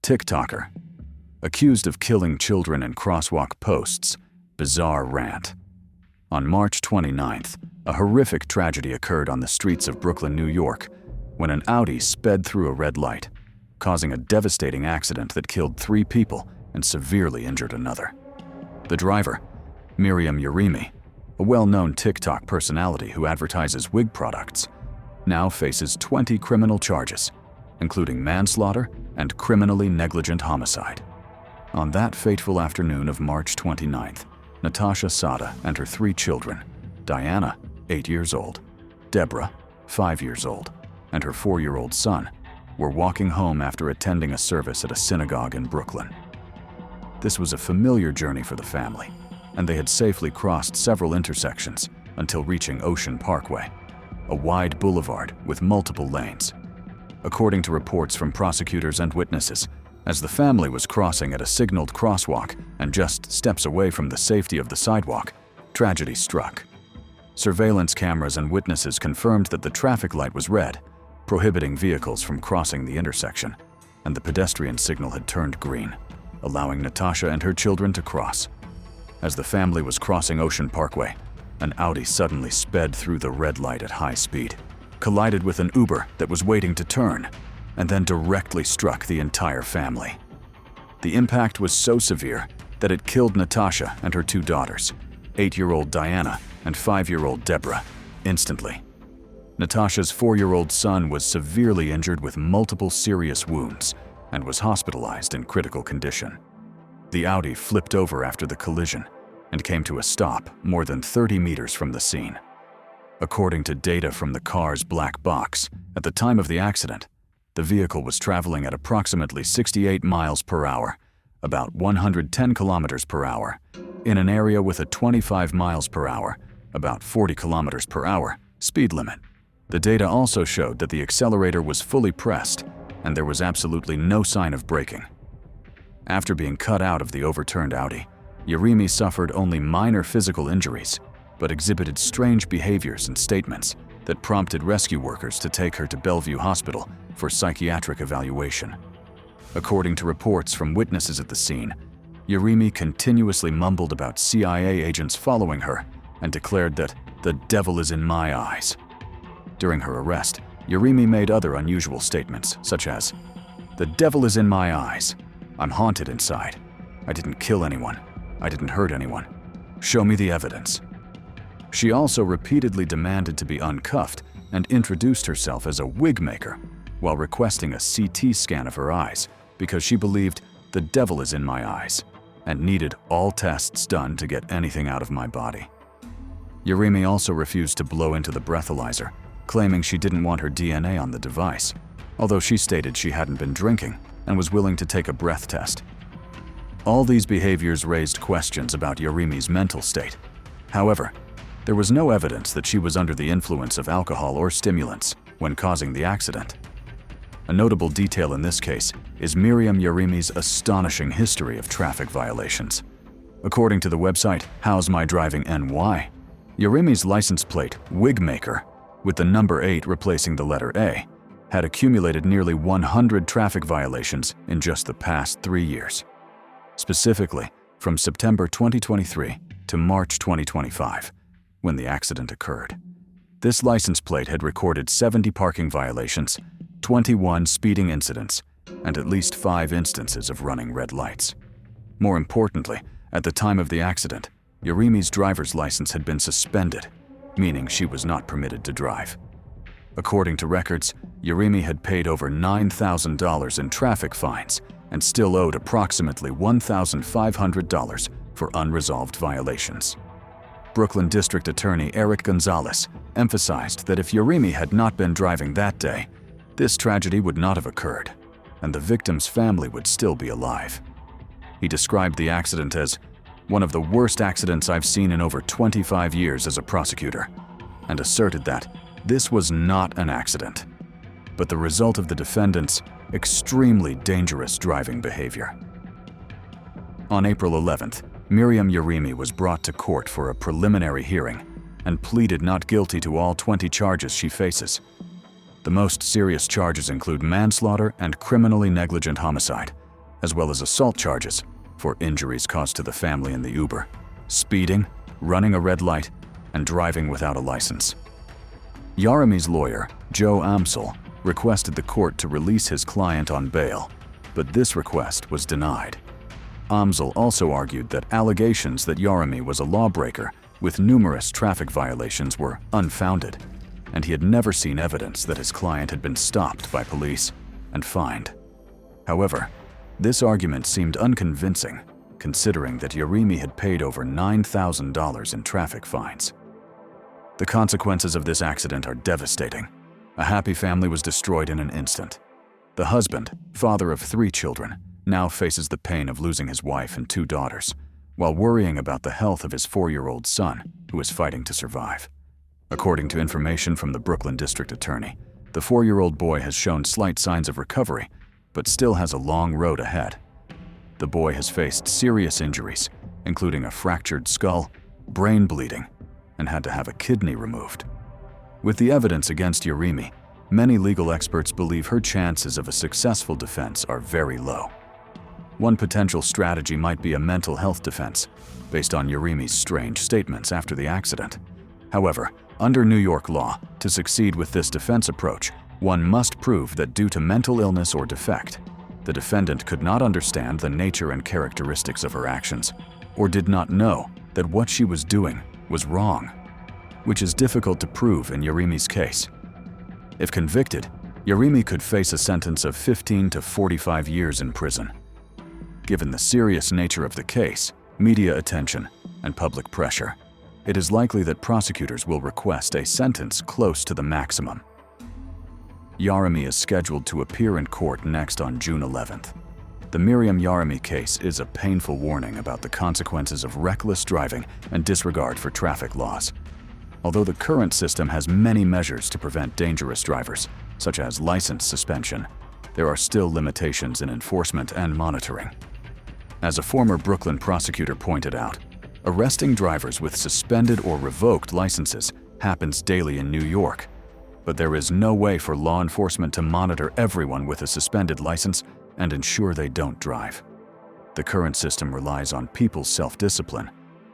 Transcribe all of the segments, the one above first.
TikToker. Accused of killing children in Crosswalk posts, bizarre rant. On March 29th, a horrific tragedy occurred on the streets of Brooklyn, New York, when an Audi sped through a red light, causing a devastating accident that killed 3 people and severely injured another. The driver, Miriam Yerimi, a well-known TikTok personality who advertises wig products, now faces 20 criminal charges, including manslaughter and criminally negligent homicide. On that fateful afternoon of March 29th, Natasha Sada and her 3 children, Diana, 8 years old, Deborah, 5 years old, and her 4-year-old son, were walking home after attending a service at a synagogue in Brooklyn. This was a familiar journey for the family, and they had safely crossed several intersections until reaching Ocean Parkway, a wide boulevard with multiple lanes. According to reports from prosecutors and witnesses, as the family was crossing at a signaled crosswalk and just steps away from the safety of the sidewalk, tragedy struck. Surveillance cameras and witnesses confirmed that the traffic light was red, prohibiting vehicles from crossing the intersection, and the pedestrian signal had turned green, allowing Natasha and her children to cross. As the family was crossing Ocean Parkway, an Audi suddenly sped through the red light at high speed, collided with an Uber that was waiting to turn, and then directly struck the entire family. The impact was so severe that it killed Natasha and her 2 daughters, 8-year-old Diana and 5-year-old Deborah, instantly. Natasha's 4-year-old son was severely injured with multiple serious wounds and was hospitalized in critical condition. The Audi flipped over after the collision and came to a stop more than 30 meters from the scene. According to data from the car's black box, at the time of the accident, the vehicle was traveling at approximately 68 miles per hour, about 110 kilometers per hour, in an area with a 25 miles per hour, about 40 kilometers per hour, speed limit. The data also showed that the accelerator was fully pressed and there was absolutely no sign of braking. After being cut out of the overturned Audi, Yerimi suffered only minor physical injuries, but exhibited strange behaviors and statements that prompted rescue workers to take her to Bellevue Hospital for psychiatric evaluation. According to reports from witnesses at the scene, Yerimi continuously mumbled about CIA agents following her and declared that "the devil is in my eyes." During her arrest, Yerimi made other unusual statements, such as, "The devil is in my eyes. I'm haunted inside. I didn't kill anyone. I didn't hurt anyone. Show me the evidence." She also repeatedly demanded to be uncuffed and introduced herself as a wig maker while requesting a CT scan of her eyes because she believed "the devil is in my eyes" and needed all tests done to get anything out of my body. Yerimi also refused to blow into the breathalyzer, claiming she didn't want her DNA on the device, although she stated she hadn't been drinking and was willing to take a breath test. All these behaviors raised questions about Yerimi's mental state. However, there was no evidence that she was under the influence of alcohol or stimulants when causing the accident. A notable detail in this case is Miriam Yerimi's astonishing history of traffic violations. According to the website How's My Driving NY, Yerimi's license plate, Wig Maker, with the number 8 replacing the letter A, had accumulated nearly 100 traffic violations in just the past 3 years. Specifically, from September 2023 to March 2025, when the accident occurred. This license plate had recorded 70 parking violations, 21 speeding incidents, and at least 5 instances of running red lights. More importantly, at the time of the accident, Yerimi's driver's license had been suspended, meaning she was not permitted to drive. According to records, Yerimi had paid over $9,000 in traffic fines and still owed approximately $1,500 for unresolved violations. Brooklyn District Attorney Eric Gonzalez emphasized that if Yerimi had not been driving that day, this tragedy would not have occurred, and the victim's family would still be alive. He described the accident as one of the worst accidents I've seen in over 25 years as a prosecutor, and asserted that this was not an accident, but the result of the defendant's extremely dangerous driving behavior. On April 11th, Miriam Yerimi was brought to court for a preliminary hearing and pleaded not guilty to all 20 charges she faces. The most serious charges include manslaughter and criminally negligent homicide, as well as assault charges for injuries caused to the family in the Uber, speeding, running a red light, and driving without a license. Yaremy's lawyer, Joe Amsel, requested the court to release his client on bail, but this request was denied. Amsel also argued that allegations that Yaremy was a lawbreaker with numerous traffic violations were unfounded, and he had never seen evidence that his client had been stopped by police and fined. However, this argument seemed unconvincing, considering that Yaremy had paid over $9,000 in traffic fines. The consequences of this accident are devastating. A happy family was destroyed in an instant. The husband, father of 3 children, now faces the pain of losing his wife and 2 daughters, while worrying about the health of his 4-year-old son, who is fighting to survive. According to information from the Brooklyn District Attorney, the 4-year-old boy has shown slight signs of recovery, but still has a long road ahead. The boy has faced serious injuries, including a fractured skull, brain bleeding, and had to have a kidney removed. With the evidence against Yaremy, many legal experts believe her chances of a successful defense are very low. One potential strategy might be a mental health defense, based on Yaremy's strange statements after the accident. However, under New York law, to succeed with this defense approach, one must prove that due to mental illness or defect, the defendant could not understand the nature and characteristics of her actions, or did not know that what she was doing was wrong, which is difficult to prove in Yaremy's case. If convicted, Yaremy could face a sentence of 15 to 45 years in prison. Given the serious nature of the case, media attention, and public pressure, it is likely that prosecutors will request a sentence close to the maximum. Yaremy is scheduled to appear in court next on June 11th. The Miriam Yaremy case is a painful warning about the consequences of reckless driving and disregard for traffic laws. Although the current system has many measures to prevent dangerous drivers, such as license suspension, there are still limitations in enforcement and monitoring. As a former Brooklyn prosecutor pointed out, arresting drivers with suspended or revoked licenses happens daily in New York, but there is no way for law enforcement to monitor everyone with a suspended license and ensure they don't drive. The current system relies on people's self-discipline,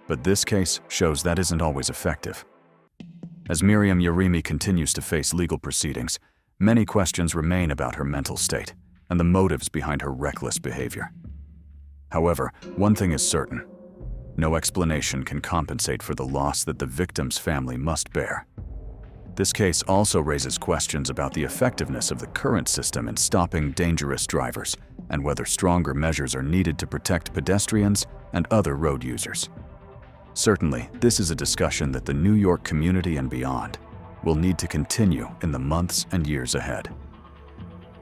but this case shows that isn't always effective. As Miriam Yaremy continues to face legal proceedings, many questions remain about her mental state and the motives behind her reckless behavior. However, one thing is certain: no explanation can compensate for the loss that the victim's family must bear. This case also raises questions about the effectiveness of the current system in stopping dangerous drivers and whether stronger measures are needed to protect pedestrians and other road users. Certainly, this is a discussion that the New York community and beyond will need to continue in the months and years ahead.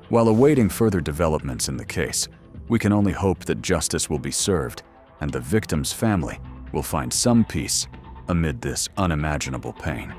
While awaiting further developments in the case, we can only hope that justice will be served and the victim's family will find some peace amid this unimaginable pain.